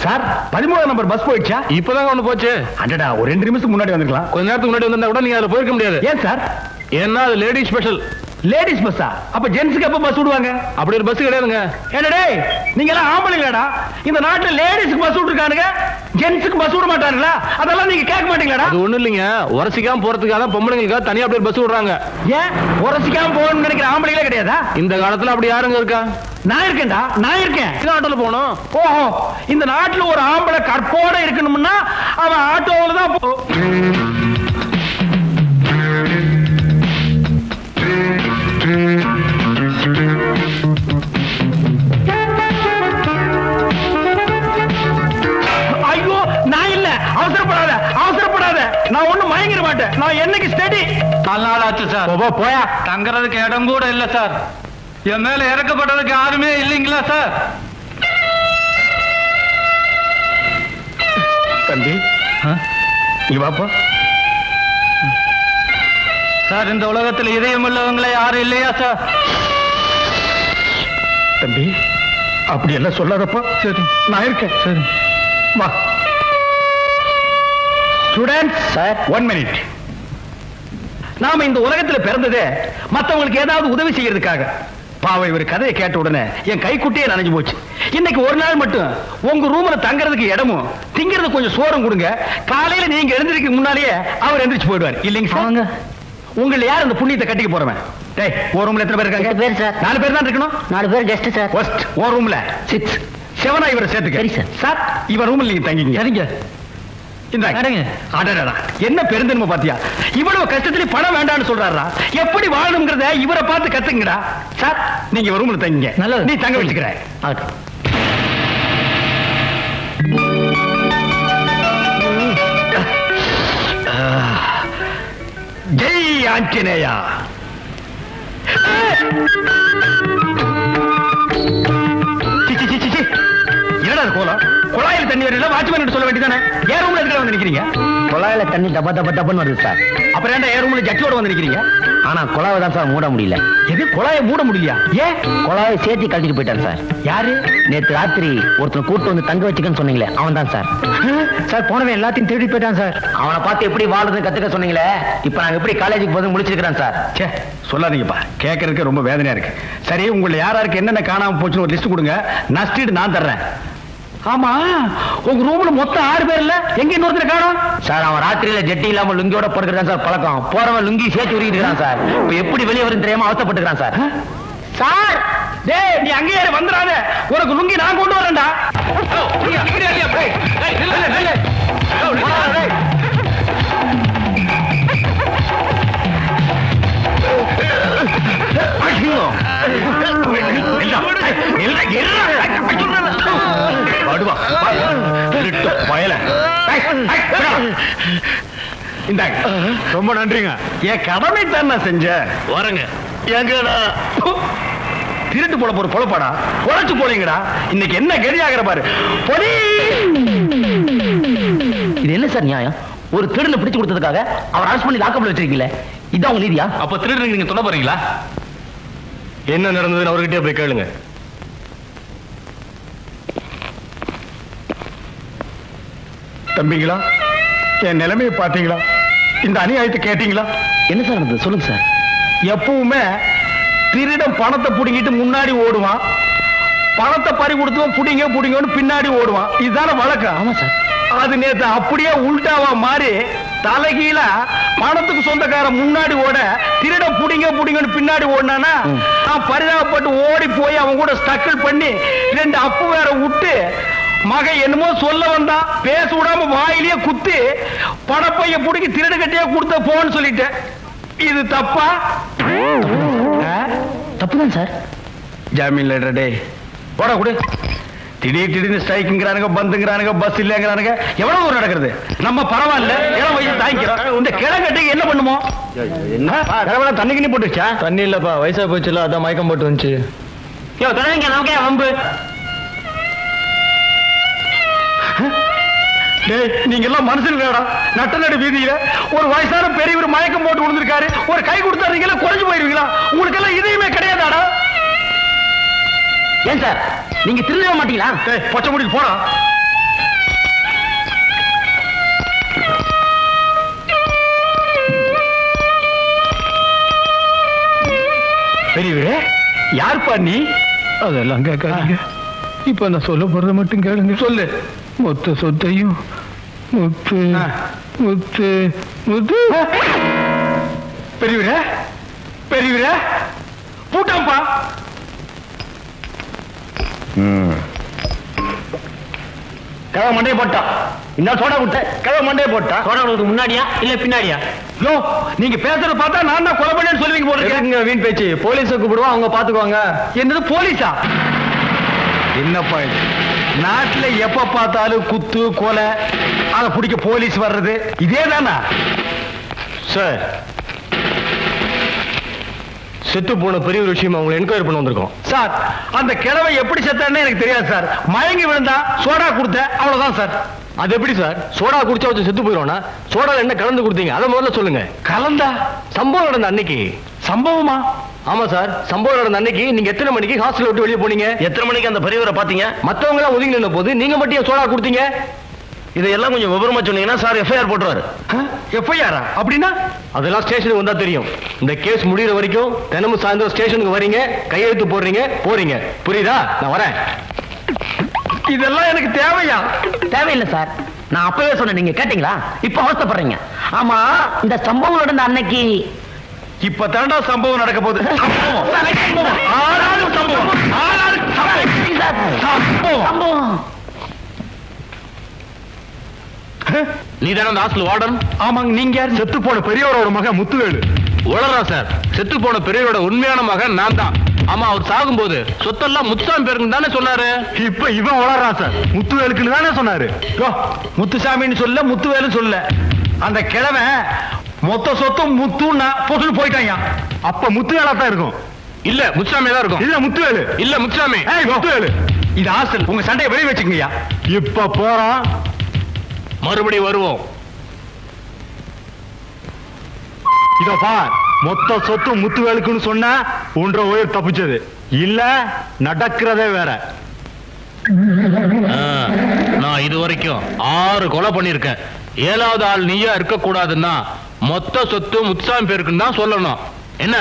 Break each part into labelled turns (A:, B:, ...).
A: Sir 13 number bus போயிடுச்சா?
B: இப்பதான் ஒண்ணு போச்சு.
A: அடடா, ஒரு 2 நிமிஷத்துக்கு முன்னாடி வந்திருக்கலாம்.
B: கொஞ்ச நேரத்துக்கு முன்னாடி வந்தா கூட நீங்க அதுல போயிருக்க முடியாது.
A: ஏன் சார்?
B: ஏன்னா அது லேடிஸ் ஸ்பெஷல்.
A: லேடிஸ் பஸ்ஸா? அப்ப ஜென்ஸ்க்கு எப்ப பஸ் விடுவாங்க?
B: அப்படி ஒரு பஸ் கிடையாதுங்க.
A: என்னடே, நீங்க எல்லாம் ஆம்பளைங்களாடா? இந்த நாட்டுல லேடிஸ்க்கு பஸ் விட்டுருக்கானுங்க, ஜென்ஸ்க்கு பஸ் விட மாட்டாங்களா? அதெல்லாம் நீங்க கேட்க மாட்டீங்களாடா?
B: அது ஒண்ணு இல்லைங்க, உரசிக்காம போறதுக்காக பொம்பளைங்களுக்காக தனியா அப்படியே பஸ் விடுறாங்க.
A: ஏன் உரசிக்காம போகணும்னு நினைக்கிற ஆம்பளைங்களே கிடையாதா?
B: இந்த காலத்துல அப்படி யாருங்க இருக்கா?
A: நான் இருக்கேன்டா, நான் இருக்கேன்.
B: ஆட்டோல போகணும்.
A: ஓஹோ, இந்த நாட்டுல ஒரு ஆம்பளை கற்போட இருக்கணும்னா அவன் ஆட்டோவில் தான் போ. ஐயோ, நான் இல்ல. அவசரப்படாத, அவசரப்படாத. நான் ஒண்ணும் மயங்கிட மாட்டேன். நான் என்னைக்கு ஸ்டடி.
C: 4 நாள் ஆச்சு சார்.
A: போயா.
C: தங்கறதுக்கு இடம் கூட இல்ல சார். என் மேல இறக்கப்பட்டதுக்கு யாருமே இல்லைங்களா சார்?
A: தம்பி, நீ வாப்பா.
C: சார், இந்த உலகத்தில் இதயம் உள்ளவங்களே யாரும் இல்லையா சார்?
A: தம்பி, அப்படி எல்லாம் சொல்லாதப்பா. சரி, நான் இருக்கேன். சரி, வா. Students sir, 1 minute. நாம இந்த உலகத்துல பிறந்ததே மத்தவங்களுக்கு ஏதாவது உதவி செய்யறதுக்காக. பாவை ஒரு கதையை கேட்ட உடனே என் கைக்குட்டியே நனைஞ்சு போச்சு. இன்னைக்கு ஒரு நாள் மட்டும் உங்க ரூம்ல தங்கறதுக்கு இடமும் திங்கிறது கொஞ்சம் சோறும் கொடுங்க. காலையில நீங்க எழுந்திருக்க முன்னாலேயே அவர் எந்திரிச்சு போயிடுவார். இல்லைங்க சார்? உங்களை யார் இந்த புண்ணியத்தை கட்டிக்க போறவன்? டேய், ஒரு ரூம்ல எத்தனை பேர் இருக்காங்க?
D: 8 பேர் சார்.
A: 4 பேர் தான் இருக்கணும்.
D: 4 பேர் கெஸ்ட் சார்.
A: ஃபர்ஸ்ட் ஒரு ரூம்ல 6 7 இவரை சேர்த்துக்க.
D: சரி சார்.
A: சார், இவர் ரூம்ல நீங்க தங்கிங்க.
C: சரிங்க.
A: என்ன பெருந்தன்மை பாத்தியா? இவ்வளவு கஷ்டத்துல பணம் வேண்டாம்னு சொல்றாரா? எப்படி வாழணும்ங்கறத இவரை பார்த்து கத்துங்கடா. சார், நீங்க ஒரு ரூம்ல தங்கிங்க.
D: நல்லது.
A: நீ தங்க வச்சுக்கிற. ஜெய் ஆஞ்சநேயா. என்னடா கோலம்? குழாயில் தண்ணி வரல, வாட்ச்மேன் சொல்ல வேண்டியதானே? ஏன் ரூம்ல எதுக்கு வந்து நிக்கிறீங்க?
D: குழாயில தண்ணி டப்பா டப்பா டப்புன்னு வருது சார்.
A: அப்புறம் ஏன்டா ஏன் ரூம்ல ஜட்டியோட வந்து நிக்கிறீங்க?
D: ஆனா குழாவை தான் சார் மூட முடியல.
A: எது, குழாயை மூட முடியலையா? ஏன்?
D: குழாவை சேர்த்து கழட்டிட்டு போயிட்டான் சார்.
A: யாரு?
D: நேற்று ராத்திரி ஒருத்தர் கூட்டு வந்து தங்க வச்சுக்கன்னு சொன்னீங்களே, அவன் தான் சார்.
A: சார், போனவன் எல்லாத்தையும் தேடி போயிட்டான் சார்.
D: அவனை பார்த்து எப்படி வாழுதுன்னு கத்துக்க சொன்னீங்களே, இப்ப நாங்க எப்படி காலேஜுக்கு போது முடிச்சிருக்கிறேன் சார்.
A: சே, சொல்லாதீங்கப்பா, கேட்கறதுக்கு ரொம்ப வேதனையா இருக்கு. சரி, உங்களை யாராருக்கு என்னென்ன காணாம போச்சுன்னு ஒரு லிஸ்ட் கொடுங்க, நஷ்டீடு நான் தர்றேன். ஆமா, உங்க ரூம்ல மொத்தம் 6 பேர் இல்ல, எங்க இன்னொருத்தர் காணோம்?
D: சார், அவன் ராத்திரியில ஜெட்டி இல்லாம லுங்கியோட போடுறான் சார். பழக்கம் போறவன் லுங்கி சேர்த்து உருகிட்டு சார். இப்ப எப்படி வெளியே வரும் தெரியாம அவசப்பட்டுக்கிறான் சார்.
A: சார், டேய், நீ அங்கேயே வந்துடாத. உனக்கு லுங்கி நான் கொண்டு வரேன்டா.
B: ரொம்ப நன்றிங்க.
A: என் கடமை தான் நான் செஞ்சேன்.
B: வரங்க.
A: எங்கடா திருட்டு போட போற பொழப்பாடா? பொழைச்சு போறீங்கடா. இன்னைக்கு என்ன கெதியாகிற பாரு. பொடி.
D: இது என்ன சார் நியாயம்? ஒரு திருடனை பிடிச்சு கொடுத்ததுக்காக அவர் அரெஸ்ட் பண்ணி லாக்கப்ல வச்சிருக்கீங்களே, இதான் உங்க நீதியா?
B: அப்ப திருடுறீங்க, நீங்க சொல்ல போறீங்களா? என்ன நடந்ததுன்னு அவர்கிட்டயே போய் கேளுங்க.
A: தம்பிங்களா, என் நிலைமையை பாத்தீங்களா? இந்த அநியாயத்தை கேட்டீங்களா?
D: என்ன சார் நடந்தது சொல்லுங்க சார்.
A: எப்பவுமே திருடன் பணத்தை புடிங்கிட்டு முன்னாடி ஓடுவான், பணத்தை பறி கொடுத்தவன் புடிங்க புடிங்கன்னு பின்னாடி ஓடுவான். இதுதானே வழக்கம்.
D: ஆமா சார்.
A: அது நேத்து அப்படியே உல்டாவா மாறி தலைகீழ பணத்துக்கு சொந்தக்காரன் முன்னாடி ஓட, திருட புடிங்க புடிங்கன்னு பின்னாடி ஓடினானா, நான் பரிதாபப்பட்டு ஓடி போய் அவன் கூட ஸ்டக்கிள் பண்ணி 2 அப்பு வேற விட்டு, மகன் என்னமோ சொல்ல வந்தான், பேச விடாம வாயிலேயே குத்தி பணப்பைய புடிக்கி திருடு கட்டியே கொடுத்த போன்னு சொல்லிட்டேன். இது தப்பா?
D: தப்புதான் சார்.
A: ஜாமீன் லெட்டர் டே போட கொடு. திடீர்னு ஸ்ட்ரைக்குங்கிறானுங்க, பந்துங்கிறானுங்க, பஸ் இல்லங்கிறானுங்க. எவ்வளவு தூரம் நடக்கிறது? நம்ம பரவாயில்ல, இடம் வயசு தாங்கிக்கிறோம். இந்த கிழங்கட்டுக்கு என்ன பண்ணுமோ? தண்ணி கிண்ணி போட்டுச்சா?
B: தண்ணி இல்லப்பா, வயசா போச்சுல, அதான் மயக்கம் போட்டு வந்துச்சு.
D: நமக்கே வம்பு.
A: நீங்க எல்லாம் மனுஷன்டா. நட்ட நடு வீதியில ஒரு வயசான பெரியவர் மயக்கம் போட்டு விழுந்திருக்காரு. ஒரு கை கொடுத்தாருங்களா குறைஞ்சு போயிருவீங்களா? உங்களுக்கு எல்லாம் இதையுமே கிடையாதாடா?
D: ஏன் சார், நீங்க திருடவே மாட்டீங்களா?
A: பொச்ச முடிக்கு போடா. பெரியவரே யார்ப்பா நீ?
C: அதெல்லாம் கேட்காதீங்க. இப்ப நான் சொல்ல போறத மட்டும் கேளுங்க.
A: சொல்லு.
C: மொத்த சொத்தையும் முத்து
A: ஆ.
C: முத்து முத்து
A: பெரியவரே பெரியவரே பூட்டாம்பா. கதவை மண்டையை போட்டா. இந்த சோடா குட்ட கதவை மண்டையை போட்டா.
D: சோடா கொடுக்கு முன்னாடியா இல்ல பின்னாடியா?
A: யோ, நீங்க பேசுறத பார்த்தா நான் தான் கொலை பண்ணேன்னு சொல்லுவீங்க போல இருக்கு.
B: வீண் பேச்சு. போலீஸை கூப்பிடுவோம், அவங்க பாத்துக்குவாங்க.
A: என்னது போலீஸா? என்னப்பா இது? நாட்டுல எப்ப பார்த்தாலும் குத்து கொலை, அதை பிடிக்க போலீஸ் வர்றது இதே தானா?
B: சார், செத்து போன பெரிய ஒரு விஷயம் அவங்களை என்கொயரி பண்ண வந்திருக்கோம்.
A: சார், அந்த கிழவை எப்படி செத்தான்னு எனக்கு தெரியாது சார். மயங்கி விழுந்தா சோடா கொடுத்தேன், அவ்வளவுதான் சார்.
B: அது எப்படி சார்? சோடா குடிச்சா வச்சு செத்து போயிடும்னா சோடால என்ன கலந்து கொடுத்தீங்க அதை முதல்ல சொல்லுங்க.
A: கலந்தா?
B: சம்பவம் நடந்த அன்னைக்கு.
A: சம்பவமா?
B: ஆமா சார், சம்பவம் நடந்த அன்னைக்கு நீங்க எத்தனை மணிக்கு ஹாஸ்டல் விட்டு வெளியே போனீங்க?
A: எத்தனை மணிக்கு அந்த பெரியவரை பாத்தீங்க?
B: மத்தவங்க எல்லாம் ஒதுங்கி நின்ன போது நீங்க மட்டும் ஏன் சோடா கொடுத்தீங்க?
A: இதெல்லாம் கொஞ்சம் விவரமா சொன்னீங்கன்னா சார் எஃப்ஐஆர் போட்டுருவாரு. எஃப்ஐஆரா? அப்படின்னா
B: அதெல்லாம் ஸ்டேஷனுக்கு வந்தா தெரியும். இந்த கேஸ் முடிகிற வரைக்கும் தினமும் சாயந்தரம் ஸ்டேஷனுக்கு வரீங்க, கையெழுத்து போடுறீங்க, போறீங்க. புரியுதா? நான் வரேன்.
A: இதெல்லாம் எனக்கு தேவையா?
D: தேவையில்லை சார். நான் அப்பவே சொன்னேன், நீங்க கேட்டீங்களா? இப்ப அவஸ்தைப்படுறீங்க. ஆமா, இந்த சம்பவம் நடந்த அன்னைக்கு
A: இப்ப தாண்டா சம்பவம் நடக்க போகுது. சம்பவம். ஆளாளுக்கு சம்பவம். ஆளாளுக்கு சம்பவம்.
D: சம்பவம்.
B: நீ தானே அந்த ஹாஸ்டல் வார்டன்?
A: ஆமாங்க. நீங்க யார்?
B: செத்து போன பெரியவரோட மகன் முத்துவேலு. உளறா சார். செத்து போன பெரியவரோட உண்மையான மகன் நான் தான். ஆமா, அவர் சாகும்போது சொத்தெல்லாம் முத்துசாமி பேருக்கு தானே சொன்னாரு.
A: இப்ப இவன் வளர்றான் சார். முத்துவேலுக்குன்னு தானே சொன்னாரு. முத்துசாமின்னு சொல்ல, முத்துவேலு சொல்ல. அந்த கிழமை மொத்த சொத்தும் முத்துன்னா பொசுன்னு போயிட்டாங்க.
B: அப்ப முத்துவேலா தான் இருக்கும். இல்ல முத்துசாமி தான் இருக்கும்.
A: இல்ல முத்துவேலு.
B: இல்ல முத்துசாமி.
A: முத்துவேலு. இது ஹாஸ்டல். உங்க சண்டையை வெளியே வச்சுக்கங்கய்யா.
B: இப்ப போறோம், மறுபடியும் வருவோம்.
A: இதோ பார், மொத்த சொத்து முத்துவேலுக்குன்னு சொன்னா ஒன்றரை உயிர் தப்பிச்சது. இல்ல நடக்கிறதே வேற.
B: நான் இது வரைக்கும் 6 கொலை பண்ணிருக்கேன். 7வது ஆள் நீயா இருக்க கூடாதுன்னா மொத்த சொத்து முத்துசாமி பேருக்குன்னு தான் சொல்லணும். என்ன?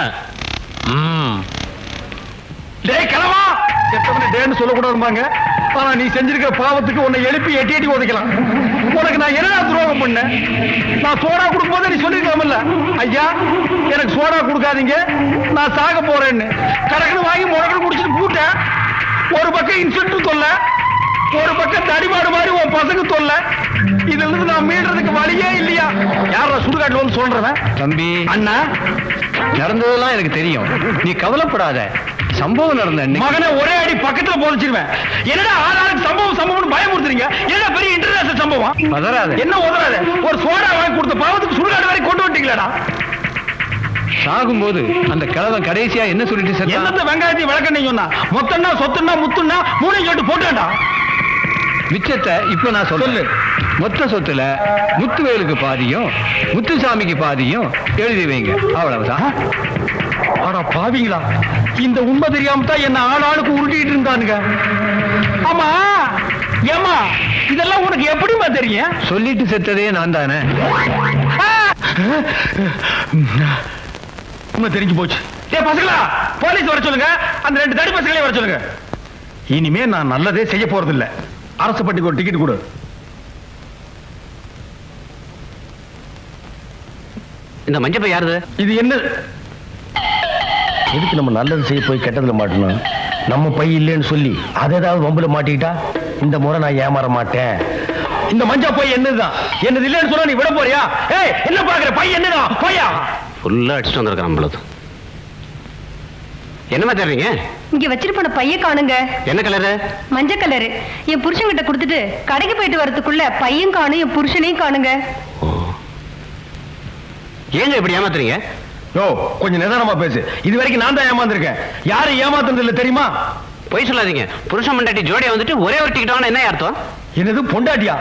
A: டேய் கிழவா, கெட்டவன டேன்னு சொல்லக்கூடாதுமாங்க. ஆனா நீ செஞ்சிருக்கிற பாவத்துக்கு உன்னை எழுப்பி எட்டி எட்டி உதைக்கலாம். உனக்கு நான் என்னடா துரோகம் பண்ணேன்? நான் சோடா கொடுக்கும் போது நீ சொல்லிருக்கலாம்ல, ஐயா எனக்கு சோடா கொடுக்காதீங்க, நான் சாக போறேன்னு. கடற்கரை வாங்கி முடக்கணும் குடிச்சிட்டு பூட்டேன். ஒரு பக்கம் இன்ஸ்பெக்டர் தொல்ல, ஒரு பக்கம் தடிமாடு மாதிரி உன் பசங்க தொல்ல. இதுல இருந்து நான் மீள்றதுக்கு வழியே இல்லையா? யாரா சுடுகாட்டுல வந்து சொல்றவன்?
B: தம்பி,
A: அண்ணா,
B: நடந்ததெல்லாம் எனக்கு தெரியும். நீ கவலைப்படாத. சம்பவம் நடந்த
A: மகனை ஒரே அடி பக்கத்துல போதிச்சிருவேன். என்னடா ஆளாளுக்கு சம்பவம் சம்பவம் பயமுறுத்துறீங்க? என்ன பெரிய இன்டர்நேஷனல் சம்பவம்?
B: பதறாத.
A: என்ன உதறாத? ஒரு சோடா வாங்கி கொடுத்த பாவத்துக்கு சுடுகாடு வரை கொண்டு வந்துட்டீங்களா?
B: சாகும்போது அந்த கிழவன் கடைசியா என்ன சொல்லிட்டு
A: என்னத்த வெங்காயத்தை விளக்கணும் சொன்னா? மொத்தம்னா சொத்துன்னா முத்துன்னா மூணையும் சொல்லிட்டு போட்டாண்டா.
B: மிச்சத்தை இப்ப நான் சொல்லு. மொத்த சொத்துல முத்துவேலுக்கு பாதியும் முத்துசாமிக்கு பாதியும் எழுதி வைங்க. அவ்வளவுதான்.
A: ஆனா பாவீங்களா, இந்த உண்மை தெரியாம தான் என்ன ஆளாளுக்கு உருட்டிட்டு இருந்தானுங்க. ஆமா ஏமா, இதெல்லாம் உனக்கு எப்படிமா தெரியும்?
B: சொல்லிட்டு செத்ததே நான் தானே.
A: உண்மை தெரிஞ்சு போச்சு. ஏ பசங்களா, போலீஸ் வர சொல்லுங்க. அந்த 2 தடி பசங்களே வர சொல்லுங்க. இனிமே நான் நல்லதே செய்ய போறது இல்ல. அரசு பட்டிக்கு ஒரு டிக்கெட் கொடு.
D: இந்த மஞ்சப்பை யாருது?
A: இது என்ன? எதுக்கு நம்ம நல்லது செய்ய போய் கெட்டதுல மாட்டணும்? நம்ம பை இல்லைன்னு சொல்லி அதை ஏதாவது வம்புல மாட்டிக்கிட்டா இந்த முறை நான் ஏமாற மாட்டேன். இந்த மஞ்சா பை என்னதுதான்? என்னது இல்லைன்னு சொன்னா நீ விட போறியா? ஏய், என்ன பாக்குற? பை என்னதான்? பையா
D: ஃபுல்லா அடிச்சுட்டு வந்திருக்கான் நம்மளது. என்னமா தேடுறீங்க?
E: இங்க வச்சிட்டு போன பைய காணுங்க.
D: என்ன கலரு?
E: மஞ்சள் கலரு. என் புருஷன் கிட்ட கொடுத்துட்டு கடைக்கு போயிட்டு வரதுக்குள்ள பையன் காணும், என் புருஷனையும் காணுங்க.
D: ஏங்க இப்படி ஏமாத்துறீங்க?
A: யோ, கொஞ்சம் நிதானமா பேசு. இது வரைக்கும் நான் தான் ஏமாந்துருக்கேன். யாரும் ஏமாத்துறது இல்ல தெரியுமா?
D: பொய் சொல்லாதீங்க. புருஷன் மண்டாட்டி ஜோடியா வந்துட்டு ஒரே ஒரு டிக்கெட் வாங்கினா என்ன அர்த்தம்?
A: என்னது பொண்டாட்டியா?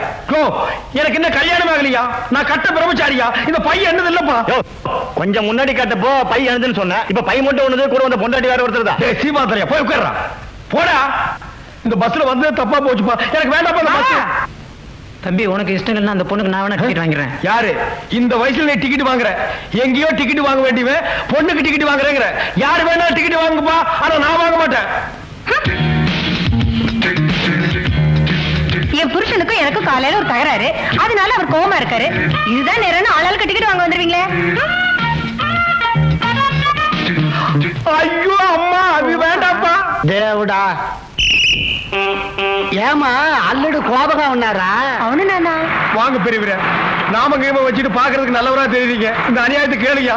A: எனக்கு என்ன கல்யாணம் ஆகலையா? நான் கட்ட பிரம்மச்சாரியா? இந்த பையன் என்னது இல்லப்பா.
B: கொஞ்சம் முன்னாடி கட்டப்போ பை எழுதுன்னு சொன்ன. இப்ப பை மட்டும் ஒண்ணுது, கூட வந்த பொண்டாட்டி வேற ஒருத்தர் தான்.
A: சீமாத்தரையா, போய் உட்கார்றா. போடா. இந்த பஸ்ல வந்து தப்பா போச்சுப்பா. எனக்கு வேண்டாம்.
D: தம்பி, உனக்கு இஷ்டம் இல்லைன்னா அந்த பொண்ணுக்கு நான் வேணா டிக்கெட் வாங்கிறேன்.
A: யாரு இந்த வயசுல நீ டிக்கெட் வாங்குற? எங்கேயோ டிக்கெட் வாங்க வேண்டியவன் பொண்ணுக்கு டிக்கெட் வாங்குறேங்கிற. யாரு வேணா டிக்கெட் வாங்க
E: எனக்கு காலையில ஒரு தகராறு, அதனால அவர் கோவமா இருக்காரு. இதுதான் நேரம் ஆளால் கட்டிக்கிட்டு வாங்க வந்துருவீங்களே.
A: ஐயோ அம்மா, அது வேண்டாப்பா.
D: தேவடா, ஏமா அல்லடு கோபகம் உன்னாரா?
E: அவனு நானா?
A: வாங்க பெரியவரே, நாம கீம வச்சுட்டு பாக்குறதுக்கு நல்லவரா தெரியுறீங்க. இந்த அநியாயத்தை கேளுயா.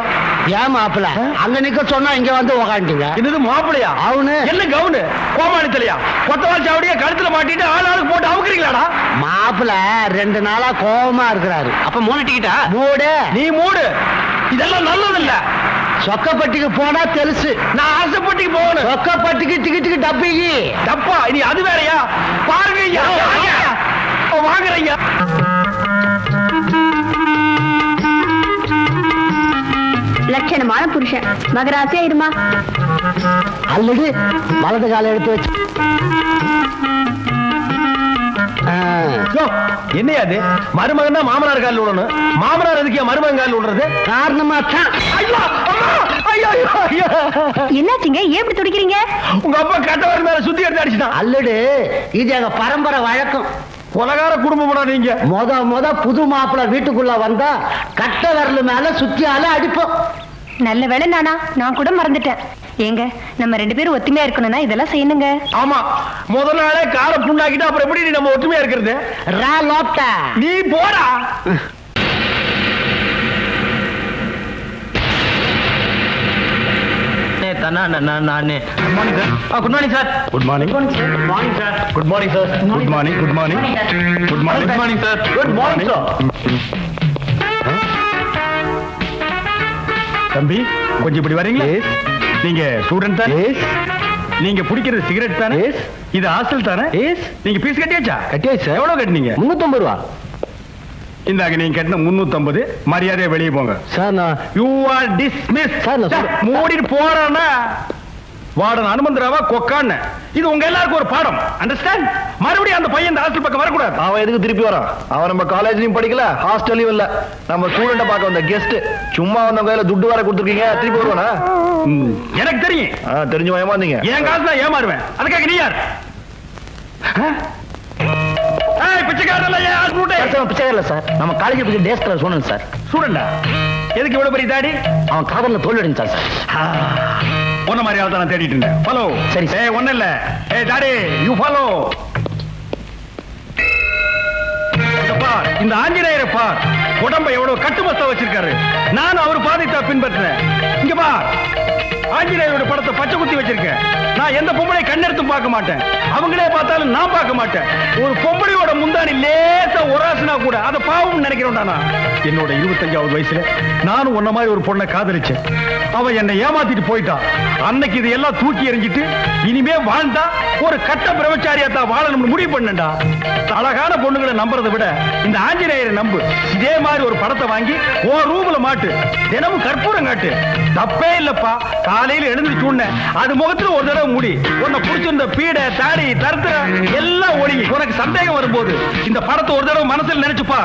D: ஏன் மாப்பிள அங்க நிக்க சொன்னா இங்க வந்து உக்காந்துங்க?
A: என்னது மாப்பிளையா?
D: அவனு
A: என்ன கவுனு கோமாளி தலையா? கொத்தவால் சாவடியா கழுத்துல மாட்டிட்டு ஆளுக்கு போட்டு அவுக்குறீங்களாடா?
D: மாப்பிள 2 நாளா கோபமா இருக்கிறாரு.
A: அப்ப 3 டிக்கெட்டா?
D: மூடு.
A: நீ மூடு. இதெல்லாம் நல்லது இல்ல.
D: சொக்கப்பட்டிக்கு போனா தெலுசு.
A: நான் ஆசைப்பட்டிக்கு போகணும்.
D: சொக்கப்பட்டிக்கு டிக்கெட்டுக்கு டப்பிக்கு
A: தப்பா இனி அது வேறயா? பாருங்க ஐயா, வாங்குறீங்க.
E: லட்சணமான புருஷன், மகராசியா இருமா.
D: அல்லது வலது கால எடுத்து வச்சு.
A: என்னையா அது? மருமகன் தான் மாமனார் காலில் விடணும். மாமனார் எதுக்கு மருமகன் காலில் விடுறது?
D: காரணமா தான்.
A: ஐயோ அம்மா, ஐயோ ஐயோ ஐயோ.
E: என்னாச்சுங்க, ஏன் இப்படி துடிக்கிறீங்க?
A: உங்க அப்பா கட்டவர் மேல சுத்தி எடுத்து அடிச்சுட்டான்.
D: அல்லடு இது எங்க பரம்பரை வழக்கம்.
A: கொலகார குடும்பம் நீங்க.
D: முத புது மாப்பிள வீட்டுக்குள்ள வந்தா கட்ட விரல் மேல சுத்தியால அடிப்போம்.
E: நல்ல வேளை நானா, நான் கூட மறந்துட்டேன். ஏங்க, நம்ம 2 பேரும் ஒத்துமையா இருக்கணும்னா இதெல்லாம் செய்யணுங்க.
A: ஆமா, முதல் நாளே கார புண்ணாக்கிட்டு அப்புறம் எப்படி நம்ம ஒற்றுமையா இருக்கிறது?
D: ரா லோப்டா,
A: நீ போடா. Good morning sir. Good morning. Good morning sir. Good morning sir. Good morning. Good morning. Good morning. Good morning sir. Good morning sir. தம்பி, கொஞ்சம் இப்படி வரீங்களா? நீங்க ஸ்டூடெண்ட் தானே? நீங்க பிடிக்கிறது சிகரெட் தானே? இது ஹாஸ்டல் தானே? நீங்க பீஸ் கட்டியாச்சா? கட்டியாச்சு. எவ்வளவு கட்டினீங்க?
D: 350 ரூபா.
A: இந்தாங்க, நீங்க கட்டின 350. மரியாதையா வெளியே போங்க.
D: சார் நான்
A: யூ ஆர் டிஸ்மிஸ்.
D: சார்
A: மூடிட்டு போறானா? வார்டன் அனுமந்தராவா கொக்கான்னு. இது உங்க எல்லாருக்கும் ஒரு பாடம். அண்டர்ஸ்டாண்ட்? மறுபடியும் அந்த பையன் இந்த ஹாஸ்டல் பக்கம் வரக்கூடாது.
B: அவன் எதுக்கு திருப்பி வரான்? அவன் நம்ம காலேஜ்லயும் படிக்கல, ஹாஸ்டல்லையும் இல்ல. நம்ம ஸ்டூடெண்ட பார்க்க வந்த கெஸ்ட். சும்மா வந்த கையில துட்டு வர கொடுத்துருக்கீங்க, திருப்பி வருவானா?
A: எனக்கு தெரியும்.
B: தெரிஞ்சு ஏமாந்தீங்க.
A: என் காசு தான் ஏமாறுவேன். அதுக்காக நீ யார்?
D: பிச்சைக்காரல சார். நம்ம காலேஜ் பத்தி டேஸ்கர் சொன்னேன் சார்.
A: ஸ்டூடெண்டா? எதுக்கு இவ்வளவு பெரிய தாடி?
D: அவன் காதல்ல தோல்வி அடைஞ்சான் சார்.
A: ஒன்ன மாதிரி ஆள் தான் நான் தேடிட்டு இருந்தேன். ஃபாலோ.
D: சரி.
A: ஒண்ணு இல்ல. தாடி, யூ ஃபாலோ. இந்த ஆஞ்சநேயரை பார், உடம்ப எவ்வளவு கட்டுமஸ்தா வச்சிருக்காரு. நானும் அவர் பாதைத்தா பின்பற்றேன். இங்க பார், ஆஞ்சநேயரோட படத்தை பச்சை குத்தி வச்சிருக்கேன். நான் எந்த பொம்பளை கண்ணெடுத்தும் பார்க்க மாட்டேன். அவங்களே பார்த்தாலும் நான் பார்க்க மாட்டேன். ஒரு பொம்பளையோட முந்தானி லேசா ஒராசுனா கூட அதை பாவம் நினைக்கிறோம்டா. என்னோட 25வது வயசுல நானும் உன்ன மாதிரி ஒரு பொண்ணை காதலிச்சேன். அவ என்னை ஏமாத்திட்டு போயிட்டான். அன்னைக்கு இதையெல்லாம் தூக்கி எறிஞ்சிட்டு இனிமே வாழ்ந்தா ஒரு கட்ட பிரம்மச்சாரியா தான் வாழணும்னு முடிவு பண்ணேன்டா. அழகான பொண்ணுகளை நம்புறதை விட இந்த ஆஞ்சநேயரை நம்பு. இதே மாதிரி ஒரு படத்தை வாங்கி உன் ரூம்ல மாட்டு. தினமும் கற்பூரம் காட்டு. தப்பே இல்லப்பா. காலையில எழுந்துச்சு உடனே அது முகத்துல ஒரு தடவை முடி. உன்னை புடிச்சிருந்த பீடை, தாடி, தருத்திர எல்லாம் ஒழுங்கி. உனக்கு சந்தேகம் வரும்போது இந்த படத்தை ஒரு தடவை மனசுல நினைச்சுப்பா.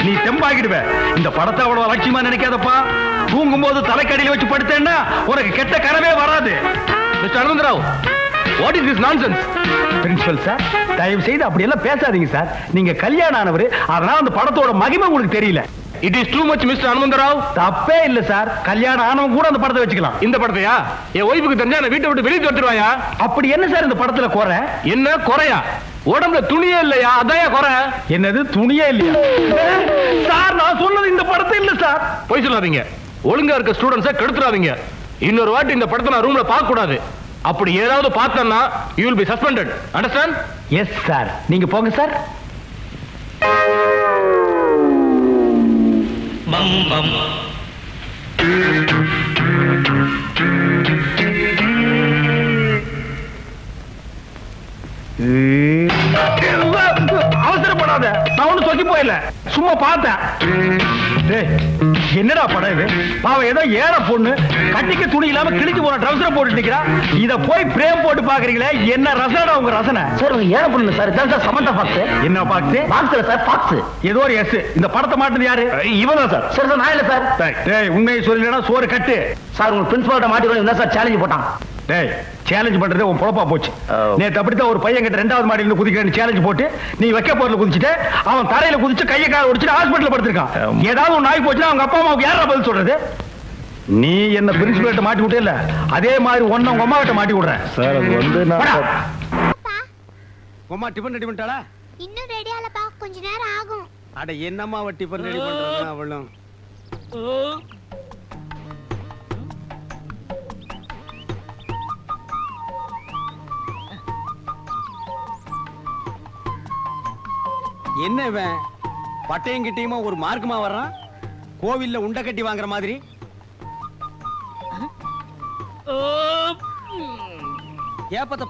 A: நீ தெம்பாகிடுவ. இந்த படத்தை அவ்வளவு அலட்சியமா நினைக்காதப்பா. தூங்கும் போது தலைக்கடியில வச்சு படுத்தேன்னா உனக்கு கெட்ட கனவே வராது. Mister Anantharao, what is this nonsense? Principal sir, தயவு செய்து அப்படி எல்லாம் பேசாதீங்க சார். நீங்க கல்யாணம் ஆனவர், அதனால அந்த படத்தோட மகிமை உங்களுக்கு தெரியல.
B: It is too much mister Anumantharao.
A: தப்பே இல்ல சார். கல்யாணம் ஆனவங்க கூட அந்த படத்தை வச்சுக்கலாம்.
B: இந்த படத்தையா? என் ஒய்ஃபுக்கு தெரிஞ்சா நான் வீட்டை விட்டு வெளியே வந்துருவாயா?
A: அப்படி என்ன சார் இந்த படத்துல குறை?
B: என்ன குறையா? உடம்புல துணியே இல்லையா? அதான் குறை.
A: என்னது துணியே இல்லையா? சார், நான் சொன்னது இந்த படத்தை இல்ல சார்.
B: போய் சொல்லாதீங்க. ஒழுங்கா இருக்க ஸ்டூடெண்ட்ஸை கெடுத்துறாதீங்க. இன்னொரு வாட்டி இந்த படத்தை நான் ரூம்ல பார்க்க கூடாது. அப்படி ஏதாவது பார்த்தேன்னா you will be suspended. Understand?
A: Yes sir. நீங்க போங்க சார்.
F: பம் பம்
A: அவசரப்படாத. நான் ஒண்ணு சொல்லி போயில, சும்மா பார்த்தேன். என்னடா படம் இது? பாவம் ஏதோ ஏழை பொண்ணு கட்டிக்க துணி இல்லாம கிழிச்சு போன ட்ரவுசர் போட்டு நிக்கிறா. இத போய் பிரேம் போட்டு பாக்குறீங்களே, என்ன ரசனடா உங்க ரசனை?
D: சார் ஏழை பொண்ணு சார். இதான் சார் சமந்தா பாக்ஸ்.
A: என்ன பாக்ஸ்?
D: பாக்ஸ்ல சார் பாக்ஸ்.
A: ஏதோ ஒரு எஸ். இந்த படத்தை மாட்டுது யாரு?
B: இவன் சார்.
D: சார் நான் இல்ல சார்.
A: உண்மையை சொல்லலனா சோறு கட்டு.
D: சார் உங்க பிரின்சிபால்ட்ட மாட்டி என்ன சார் சேலஞ்ச் போட்டான்?
A: டேய், சேலஞ்ச் பண்றதே உன் பொழப்பா போச்சு.
D: ஓ.
A: நேத்து அப்படித்தான் ஒரு பையன் கிட்ட 2வது மாடியில குதிக்கிறேன்னு சேலஞ்ச் போட்டு நீ வைக்க போர்ல குதிச்சுட்டு அவன் தரையில குதிச்சு கையை கால ஒடிச்சுட்டு ஹாஸ்பிடல்ல படுத்திருக்கான். ஏதாவது ஒரு நாய் போச்சுன்னா அவங்க அப்பா அம்மாவுக்கு யாரா பதில் சொல்றது? நீ என்ன பிரின்சிபல்ட்ட மாட்டி விட்டே இல்ல, அதே மாதிரி ஒன்ன உங்க அம்மா கிட்ட மாட்டி விடுறேன்.
D: சார் அது வந்து
F: அம்மா டிபன் ரெடி பண்ணிட்டாளா?
G: இன்னும் ரெடி ஆகலப்பா, கொஞ்ச நேரம் ஆகும்.
F: அட என்னம்மா அவ டிபன் ரெடி பண்றாங்க அவளும். என்ன இவன் பட்டையும் கிட்டையுமா ஒரு மார்க்குமா வர்றான்? கோவில்ல உண்டை கட்டி வாங்குற மாதிரி. ஏப்பத்த